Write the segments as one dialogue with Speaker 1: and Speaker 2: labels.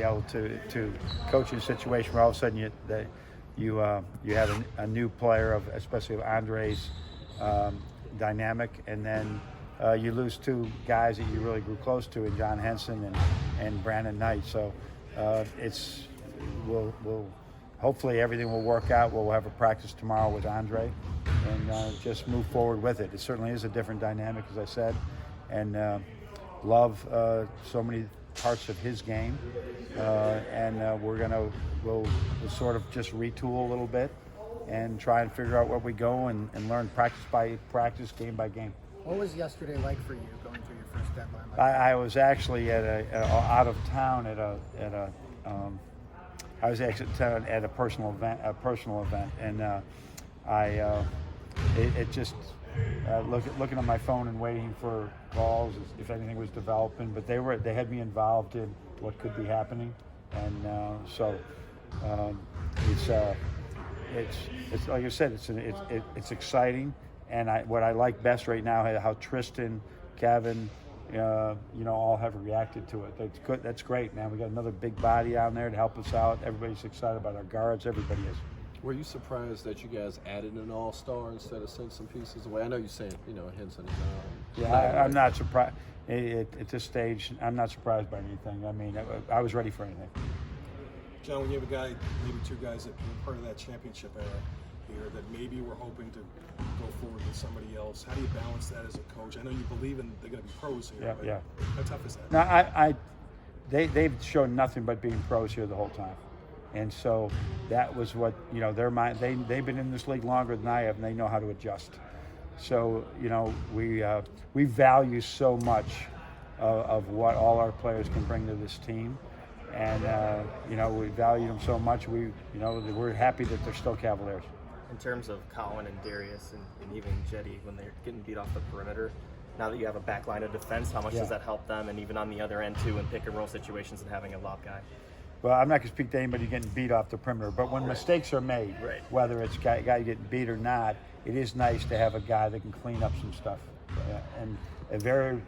Speaker 1: able to coach in a situation where all of a sudden you have a new player of, especially of Andre's dynamic, and then you lose two guys that you really grew close to in John Henson and Brandon Knight. So we'll hopefully everything will work out. We'll have a practice tomorrow with Andre and just move forward with it. It certainly is a different dynamic, as I said, and love so many parts of his game, and we'll sort of just retool a little bit and try and figure out where we go and learn practice by practice, game by game.
Speaker 2: What was yesterday like for you going through your first deadline?
Speaker 1: I was actually out of town at a personal event, and looking at my phone and waiting for calls if anything was developing, but they had me involved in what could be happening, and it's like I said, it's exciting, and what I like best right now is how Tristan, Kevin, all have reacted to it. That's good. That's great, man. We got another big body down there to help us out. Everybody's excited about our guards. Everybody is.
Speaker 3: Were you surprised that you guys added an all-star instead of sending some pieces away? I know you said, Henson.
Speaker 1: I'm not surprised. At this stage, I'm not surprised by anything. I mean, I was ready for anything.
Speaker 4: John, when you have a guy, maybe two guys that were part of that championship era here that maybe we're hoping to go forward with somebody else, how do you balance that as a coach? I know you believe they're going to be pros here, but how tough is that?
Speaker 1: No, they've shown nothing but being pros here the whole time. And so that was what, their mind, they've been in this league longer than I have, and they know how to adjust. So, we value so much of what all our players can bring to this team. And, we value them so much, we're happy that they're still Cavaliers.
Speaker 5: In terms of Colin and Darius and even Jetty, when they're getting beat off the perimeter, now that you have a back line of defense, how much does that help them? And even on the other end, too, in pick-and-roll situations and having a lob guy?
Speaker 1: Well, I'm not going to speak to anybody getting beat off the perimeter, but when mistakes are made, whether it's a guy getting beat or not, it is nice to have a guy that can clean up some stuff. And there's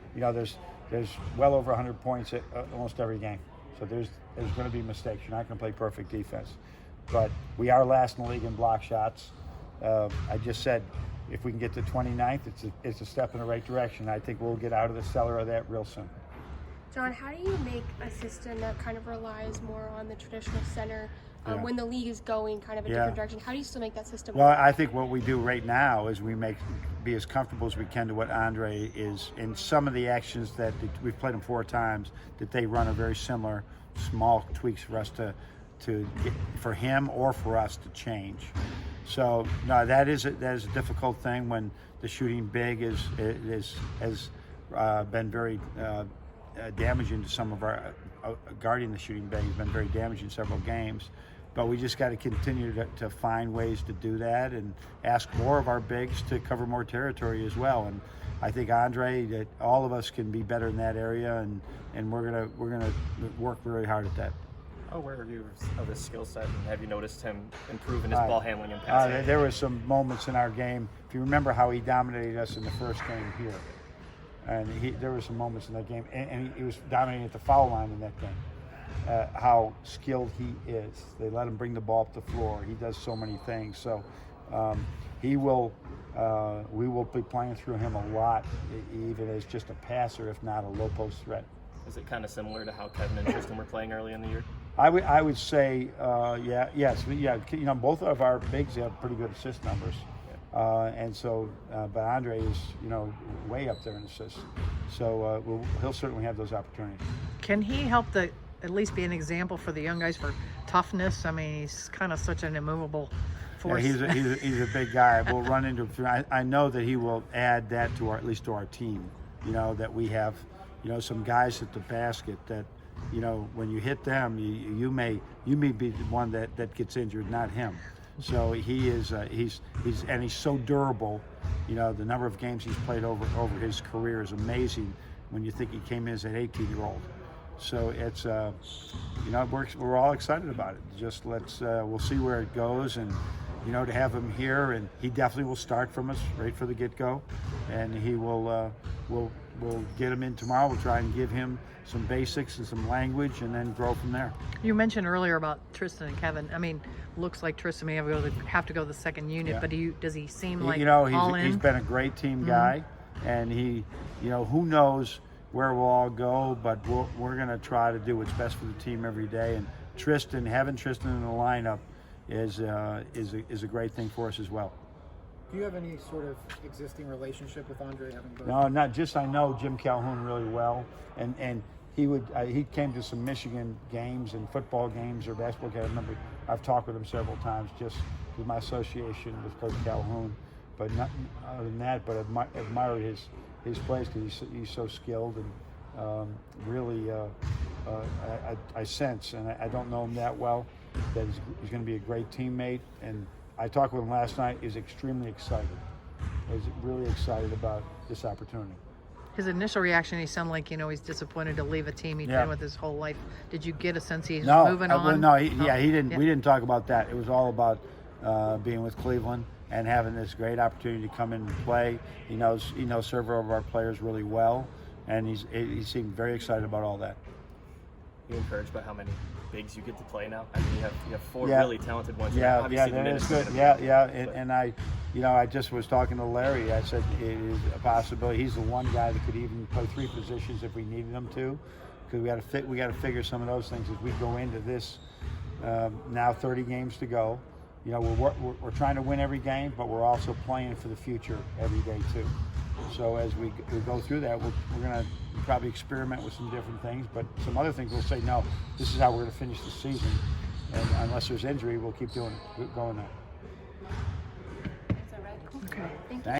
Speaker 1: well over 100 points at almost every game. So there's going to be mistakes. You're not going to play perfect defense. But we are last in the league in block shots. I just said if we can get to 29th, it's a step in the right direction. I think we'll get out of the cellar of that real soon.
Speaker 6: John, how do you make a system that kind of relies more on the traditional center when the league is going kind of a different direction? How do you still make that system
Speaker 1: Well,
Speaker 6: work?
Speaker 1: I think what we do right now is we be as comfortable as we can to what Andre is. In some of the actions that we've played him 4 times, that they run are very similar, small tweaks for us to get, for him or for us to change. So no, that is a difficult thing when the shooting big has been very damaging to some of our guarding the shooting big has been very damaging several games. But we just got to continue to find ways to do that and ask more of our bigs to cover more territory as well. And I think Andre, that all of us can be better in that area, and we're gonna work very hard at that.
Speaker 5: How aware are you of his skill set, and have you noticed him improving his ball handling and passing?
Speaker 1: There were some moments in our game. If you remember how he dominated us in the first game here, and there were some moments in that game, and he was dominating at the foul line in that game. How skilled he is. They let him bring the ball up the floor. He does so many things. So we will be playing through him a lot, even as just a passer, if not a low post threat.
Speaker 5: Is it kind of similar to how Kevin and Tristan were playing early in the year?
Speaker 1: I would say yes. Both of our bigs have pretty good assist numbers. And so, but Andre is, way up there in assists. So he'll certainly have those opportunities.
Speaker 7: Can he help at least be an example for the young guys for toughness? I mean, he's kind of such an immovable force.
Speaker 1: Yeah, he's a big guy. We'll run into him. I know that he will add that to at least to our team. That we have, some guys at the basket that, when you hit them, you may be the one that gets injured, not him. So he's so durable. The number of games he's played over his career is amazing when you think he came in as an 18-year-old. So it's we're all excited about it. Just we'll see where it goes, and to have him here, and he definitely will start from us right for the get-go, and he will we'll get him in tomorrow. We'll try and give him some basics and some language, and then grow from there.
Speaker 7: You mentioned earlier about Tristan and Kevin. I mean, looks like Tristan may have to go to the second unit,
Speaker 1: Yeah.
Speaker 7: but does he seem like
Speaker 1: He's
Speaker 7: all in?
Speaker 1: been a great team guy, and who knows where we'll all go, but we're going to try to do what's best for the team every day. And having Tristan in the lineup is a great thing for us as well.
Speaker 2: Do you have any sort of existing relationship with Andre? Having both?
Speaker 1: No, not just I know Jim Calhoun really well, and he came to some Michigan games and football games or basketball games. I remember I've talked with him several times just with my association with Coach Calhoun, but not other than that. But admired his plays because he's so skilled and really I sense, and I don't know him that well, that he's going to be a great teammate. And I talked with him last night. He's extremely excited. He's really excited about this opportunity.
Speaker 7: His initial reaction, he sounded like he's disappointed to leave a team he'd been with his whole life. Did you get a sense he's moving on?
Speaker 1: No, he didn't. Yeah. We didn't talk about that. It was all about being with Cleveland and having this great opportunity to come in and play. He knows several of our players really well, and he seemed very excited about all that.
Speaker 5: You encouraged by how many bigs you get to play now? I mean, you have four really talented ones. Obviously the minutes
Speaker 1: good.
Speaker 5: are gonna be
Speaker 1: Good. And I just was talking to Larry. I said it is a possibility. He's the one guy that could even play three positions if we needed him to, because we got to figure some of those things as we go into this. Now 30 games to go. We're trying to win every game, but we're also playing for the future every day too. So as we go through that, we're going to probably experiment with some different things, but some other things we'll say, no, this is how we're going to finish the season, and unless there's injury, we'll keep going there.
Speaker 6: That's all right. Cool.
Speaker 7: Okay.
Speaker 6: Thank you.